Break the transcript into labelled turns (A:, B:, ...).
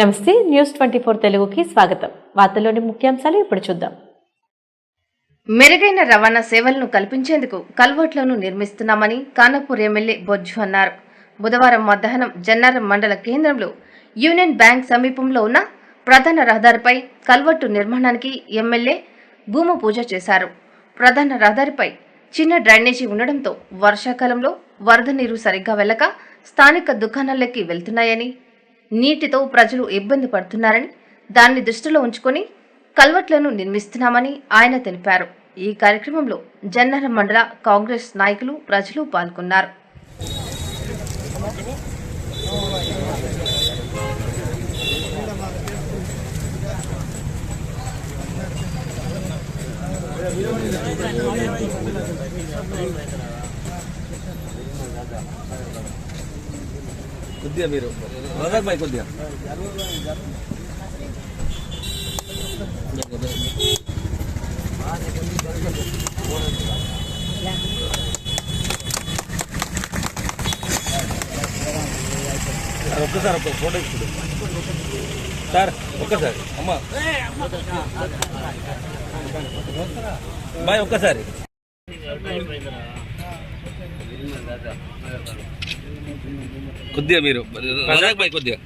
A: నమస్తే న్యూస్ 24 తెలుగుకి స్వాగతం. వార్తల్లోని ముఖ్యాంశాలు ఇప్పుడు చూద్దాం.
B: మెరుగైన రవాణా సేవలను కల్పించేందుకు కల్వర్ట్లను నిర్మిస్తున్నామని ఖానాపూర్ ఎమ్మెల్యే బొజ్జు అన్నారు. బుధవారం మధ్యాహ్నం జన్నారం మండల కేంద్రంలో యూనియన్ బ్యాంక్ సమీపంలో ఉన్న ప్రధాన రహదారిపై కల్వర్టు నిర్మాణానికి ఎమ్మెల్యే భూమి పూజ చేశారు. ప్రధాన రహదారిపై చిన్న డ్రైనేజీ ఉండడంతో వర్షాకాలంలో వరద నీరు సరిగ్గా వెళ్లక స్థానిక దుకాణాల్లోకి వెళ్తున్నాయని, నీటితో ప్రజలు ఇబ్బంది పడుతున్నారని, దాన్ని దృష్టిలో ఉంచుకొని కల్వర్ట్లను నిర్మిస్తున్నామని ఆయన తెలిపారు. ఈ కార్యక్రమంలో జన్నారం మండల కాంగ్రెస్ నాయకులు, ప్రజలు పాల్గొన్నారు.
C: కొద్దిగా మీరు రజాక్ భాయ్ కొద్దిగా ఒక్కసారి ఒక ఫోటో ఇచ్చుడు సార్, ఒక్కసారి అమ్మా బాయ్ ఒక్కసారి కొద్దిగా మీరు రజాక్ భాయ్ కొద్దిగా